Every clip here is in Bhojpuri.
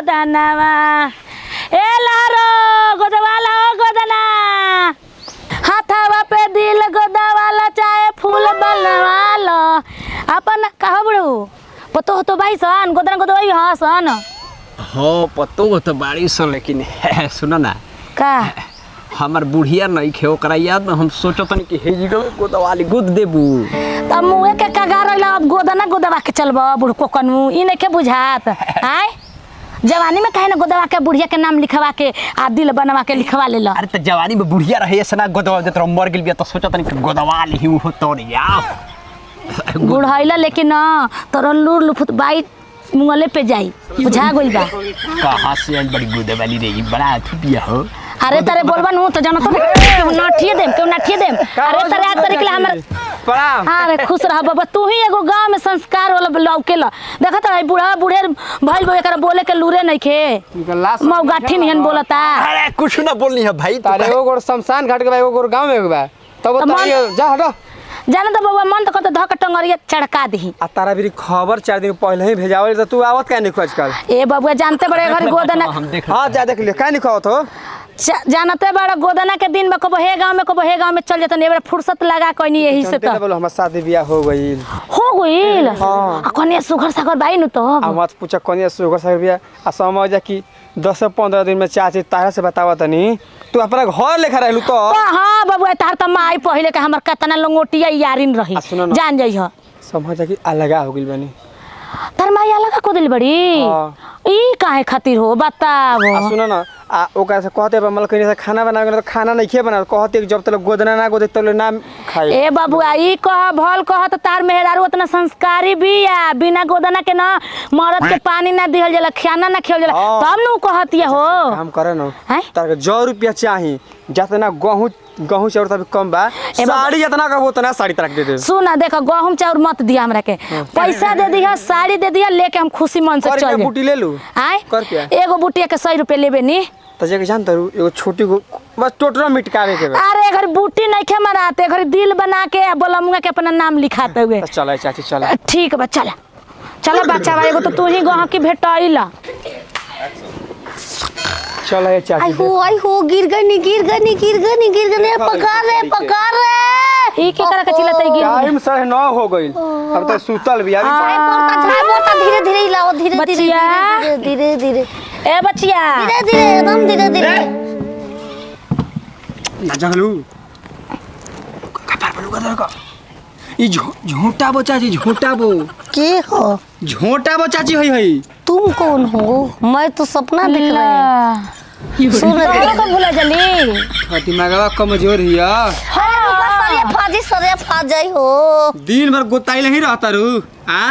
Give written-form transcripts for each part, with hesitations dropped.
गोदनवा ए लारो गोदवाला हो गोदना हाथावा पे दिल गोदवाला चाहे फूल बनवालो अपन कहो बड़ू पतो हो तो भाई सन गोदना गोदवाई हां सन हो पतो हो तो बाड़ी सन लेकिन सुनो ना का हमार बुढ़िया नहीं खे ओकरा याद में हम सोचतन कि हे जीरो गोदवाली गुद देबू त मुए के कगार रहला अब गोदना गोदवा के चलबा बुढ़को कनु ई नहीं के बुझात आय जवानी में काहे ना गोदवा के बुढ़िया के नाम लिखवा के आ दिल बनवा के लिखवा लेला अरे त जवानी में बुढ़िया रहे सना गोदवा देत मर गेल बिया त सोचतन कि गोदवाली ही हो तो या बुढ़ाइला लेकिन तोर लूर लुफुत बाई मुंगले पे जाई बुझा गइल बा कहां से आई बड़ी गोदवाली रे बड़ा थुपिया हो अरे तारे बोलबा नु तो जानो तो नाठिए देम क्यों नाठिए देम अरे तारे आज तरीके ला हमर प्रणाम अरे खुश रह बाबा तू ही एगो गांव में संस्कार वाला लौकेला देखत है बूढ़ा बूढ़े भइल बो एकरा बोले के लूरे नहीं खे मौ गाठी निहन बोलता अरे कुछ ना बोलनी है भाई तारे एगो गोर शमशान घाट के बा एगो गोर गांव में एगो बा तब तो जा हटो जाने तो बाबा मन तो कहते धक टंगरिया चढ़का दी आ तारा भी खबर 4 दिन पहले ही भेजावल त तू आवत काहे नहीं खोज कर ए बाबू जानते बड़े घर गोदना हम देख हां जा देख ले काहे नहीं खावत हो जानते बड़ा गोदना के दिन में कबो हे गांव में चल जतन एबे फुर्सत लगा कोनी यही से तो बोलो हमर शादी बियाह हो गइल हां आ कोने सुगर सागर बाई नु तो आ मत पूछा कोने सुगर सागर बियाह आ समझ जा कि 10 से 15 दिन में चाची तारा से बतावा तनी तू अपना घर लेखा रहलू तो हां बाबू तार त माई पहिले के हमर कतना लंगोटिया यारिन रही जान जाई हो समझ जा कि अलगा हो गइल बनी तार माई अलगा को दिल बड़ी ई काहे खातिर हो बताओ आ सुनो ना आ ओकरा से कहते बा मलकनी से खाना बनावे तो खाना नहीं खे बना कहते जब तक गोदना ना गोदे तले ना खाए ए बाबू ई कह भल कह त तार मेहरारू उतना संस्कारी बिया बिना गोदना के ना मरद के पानी ना दिहल जाला खाना ना खियल जाला तब नु कहतिया हो काम करे न तार के 100 रुपया चाहिए जितना गहूं चाउर तब कम बा साड़ी जितना कहबो उतना साड़ी तरक दे दे सुना देखो गहूं चाउर मत दिया हमरा के पैसा दे दिया साड़ी दे दिया लेके हम खुशी मन से चल बूटी ले लू आय कर पिया एगो बुटिया के 100 रुपया लेबे नी त जे के जानत एगो छोटी बस टोटरा मिटकावे के बा अरे घर बूटी नहीं खे मराते घर दिल बना के बोलमुआ के अपना नाम लिखाते हुए चल चाची चल ठीक बा चला चला बच्चा भाई एगो तो तू ही गह की भेटाइला चल ये चाची आई हो गिर गनी पकड़ रे ई के करा के चिल्लाते गिर टाइम 9:30 हो गइल अब त सुतल भी बोलता धीरे हिलाओ धीरे ए बच्चिया धीरे एकदम धीरे ना जगलू कपार पर लुगा दरका ई झोटा बो चाची झोटा बो के हो झोटा बो चाची हई तुम कौन हो मैं तो सपना देख रही हूँ सुन रे को भूला जली दिमागवा कमजोर हिया सरिया फा जाई हो दिन भर गोताइल ही रहता रू हां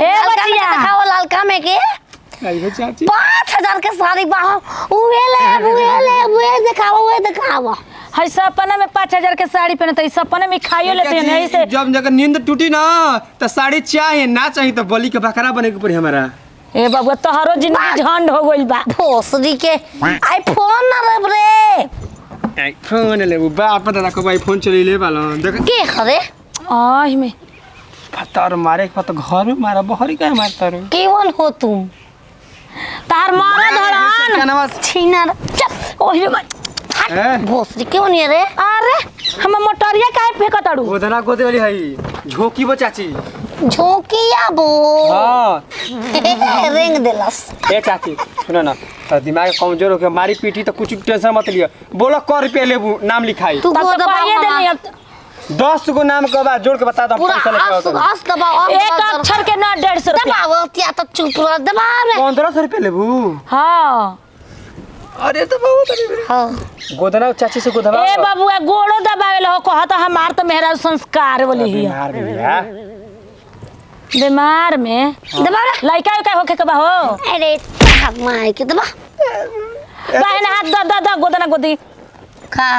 ए बच्चिया दिखाओ ललका में के आई चाची 5000 के साड़ी बाहो उहे दिखाओ हई सपना में 5000 के साड़ी पहनत हई सपने में खाइयो लेते हैं ऐसे जब जगह नींद टूटी ना तो साड़ी चाहिए ना चाहिए तो बलि के बकरा बने के पड़ी हमारा ए बाबू तोहरो जिंदगी झंड हो गइल बा भोसड़ी के आईफोन ना रे आईफोन ले बाप दादा को आईफोन चले ले बालो देख के खरे आय में पत्थर मारे के तो घर में मारा बहरी का मारता रू केवन हो तुम तार मारा धड़ान कहना छीना चल ओही में भोसड़ी क्यों नहीं रे अरे हम मोटरिया काहे फेंकत अड़ू गोदना गोदे वाली हई झोंकी बो चाची झोंकिया बो हां रेंग देलस ए चाची सुनो ना तो दिमाग कमजोर हो के मारी पीठी तो कुछ टेंशन मत लियो बोलो क रुपया लेबू नाम लिखाई तू तब तो पाइए देनी अब 10 को नाम के बाद जोड़ के बता दो पैसा लेके आओ हंस दबाओ एक अक्षर के ना 150 रुपया दबाओ क्या तो चुप रह दबा रे 1500 रुपया लेबू हां अरे तो बहुत हां गोदना चाची से गोदवा ए बाबूआ गोड़ो दबावेल हो कहत हमार तो मेहरा संस्कार बोली हिया बीमार भैया बीमार में दबा रे लइका का होके के बा हो अरे हाथ मार के दबा बहन हाथ द गोदना गोदी का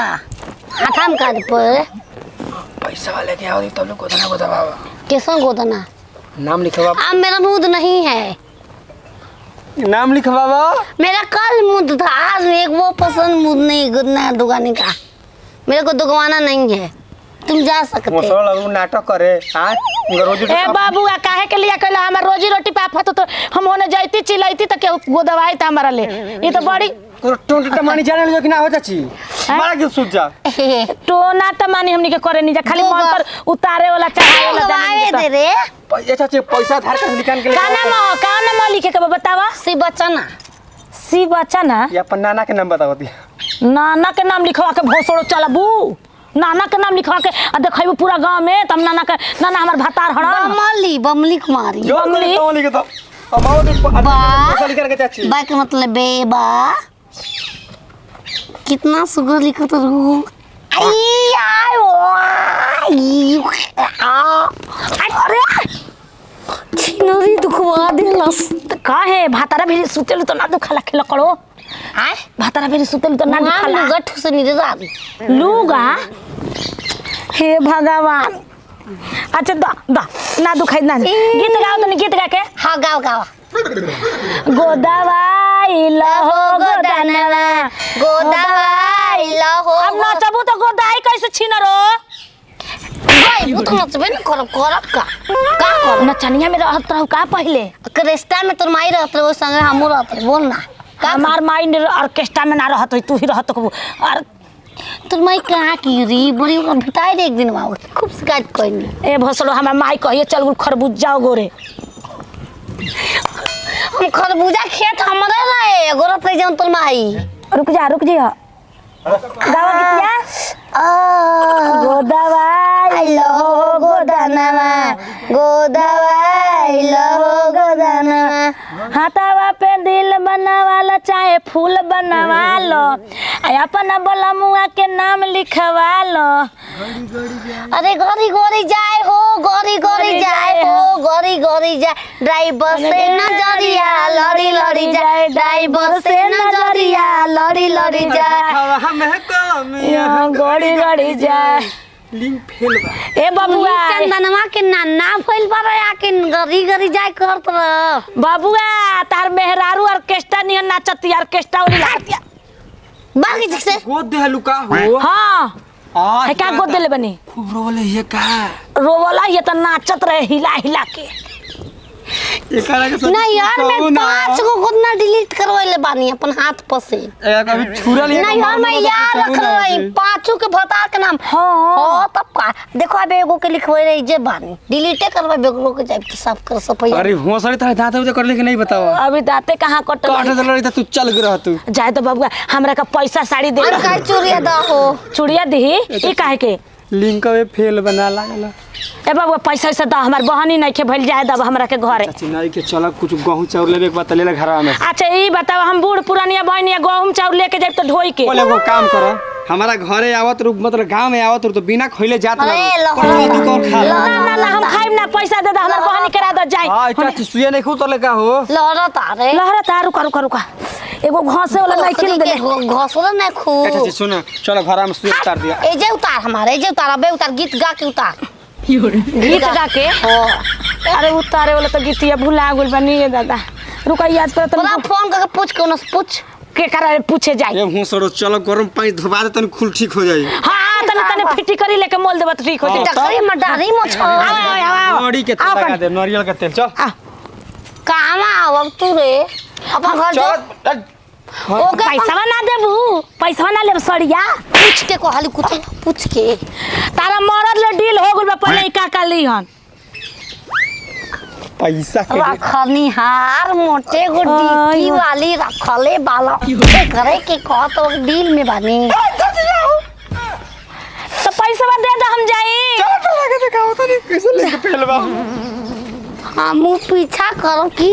हाथम का पर पैसा वाले के आओ तब लोग गोदना गोदवा कैसा गोदना नाम लिखवा अब मेरा मूड नहीं है नाम लिखवावा मेरा कल मूड था आज एक वो पसंद मूड नहीं गोदना दुकानी का मेरे को दुगवाना नहीं है तुम जा सकते। मोसो लगू नाटक करे हां रोजी ए बाबू काहे के लिए कहला हमर रोजी रोटी पापत तो हम होने जाइती चिलैती त के गोदवाई त हमरा ले ई तो बड़ी टोंटी टमानी जाने जो कि ना हो चाची मारा के सूझ जा टोना त मानी हमनी के करे नहीं जा खाली मन पर उतारे वाला चढ़ाए वाला आवे दे रे। पैसा चाची पैसा धार के निकाल के का नाम लिखे के बतावा। सी बचना सी बचना ये अपन नाना के नाम बताओ दी। नाना के नाम लिखवा के भोसड़ो चलबू नाना के नाम लिखवा के आ देखैबू पूरा गांव में तब नाना हमर भतार हड़न बमली कुमारी बमली तो लिख दो अमाओ दे पैसा लिख के चाची बा के मतलब बेबा कितना सुगर लिखो तो रू अरे छिनरी दुखवा देलस काहे भातारा भेरी सुतेल तो ना दुखाला खेल करो आय भातारा भेरी सुतेल तो ना दुखाला गठ से नहीं रात लूगा हे भगवान। अच्छा दा दा ना दुखाई ना गीत गाओ तो गीत गा के हाँ गाओ गाओ गोदवाई लहो गोदनवा गोदाई लहो अब नचबू तो गोदाई कैसे छिनरो भाई वो तो नचबे न करब का कर नचनिया में रहत रहू का पहले क्रेस्टा में तोर माई रहत रहे संगे हमू रहत रहे बोल ना हमार माइंड ऑर्केस्ट्रा में ना रहत होई तू ही रहत को और तोर माई कहाँ की री बड़ी ओकरा भेटाई दे एक दिन बाबू खूब शिकायत कइनी ए भोसड़ो हमार माई कहिए चल गुल खरबूज जाओ गोरे हम खरबूजा खेत हमरे रहे गोरत रही जौन तोर माई रुक जा गावा गीतिया गोदवाई लहो गोदानवा गोदवाई लहो गोदानवा हाथावा पे दिल बनवा लो चाहे फूल बनवा लो अपना बोला मुआ के नाम लिखवा लो अरे गोरी गोरी जाए हो गोरी गोरी जाए हो गोरी गोरी जाए ड्राइवर से नजरिया लड़ी लड़ी जाए ड्राइवर से नजरिया लड़ी लड़ी जाए हमें कलमिया गड़ी गड़ी जाए लिंक फेल बा ए बबुआ चंदनवा के नाना फैल पर आके गरी गरी जाए करत रह बबुआ तार मेहरारू ऑर्केस्ट्रा नियन नाचती ऑर्केस्ट्रा उड़ी लागतिया बाकी ठीक से गोद दे लुका हो हां है का गोद देले बनी खूब रोले ये का रोवला ये त नाचत रहे हिला हिला के एकरा के नहीं यार मैं 5 को खुद ना डिलीट करवाइले बानी अपन हाथ पर से कभी छुरा लिया नहीं यार मैं याद रख रही 5 के भतार के नाम हां तब का देखो अब एगो के लिखवाई रही जे बानी डिलीटे करवा बेगलो के जाब के साफ कर सफाई अरे होसड़ी तारे दांत उजे कर ले कि नहीं बताओ अभी दाते कहां कटल काट दे रही तू चल के रह तू जाए तो बबुआ हमरा का पैसा साड़ी दे और का चूड़िया दा हो चूड़िया दही ई काहे के लिंक में फेल बना लागला ए बबुआ पैसा से दा हमर बहनी नहीं के भइल जाए दब हमरा के घरे चाची नहीं के चल कुछ गहूं चाउर लेबे के बात ले ले घरवा में अच्छा ई बताओ हम बूढ़ पुरानिया बहनिया गहूम चाउर लेके जाब तो ढोई के बोले वो काम करो हमारा घरे आवत रु मतलब गांव में आवत रु तो बिना खइले जात अरे ना लहरा तू कौन खा ना ना हम खाइब ना पैसा दे दा हमर बहनी करा द जाए हां चाची सुये नहीं खू तो ले का हो लहरा तारे लहरा तारू रुका एगो घासे वाला नहीं खिल दे घसोला नहीं खू चाची सुन चलो घरा में सुये उतार दिया ए जे उतार हमारे जे उतार बे उतार गीत गा के उतार गीत गा के अरे उतारे वाला तो गीतिया भुला गेल बनी दादा रुका याद कर तो बोला फोन करके पूछ के उनसे पूछ के करा पूछे जाए ए हुसड़ो चलो गरम पानी धोबा दे तनी खुल ठीक हो जाई हां तने फिटी करी लेके मोल देबत ठीक हो जाए डकरी में डारी मो छो नड़ी के तेल लगा दे नारियल का तेल चल कहां आव तू रे अपन घर जो चल ओके पैसा ना देबू पैसा ना लेब सड़िया पूछ के कहली कुछ पूछ के तारा मरद ले डील हो गेल बा पहले का का लीहन पैसा के रखनी हार मोटे गो डीपी वाली रखले बाला करे के कह तो डील में बानी तो पैसा दे दे हम जाई चल लगा दे का होता नहीं कैसे लेके फेलबा हम पीछा करो की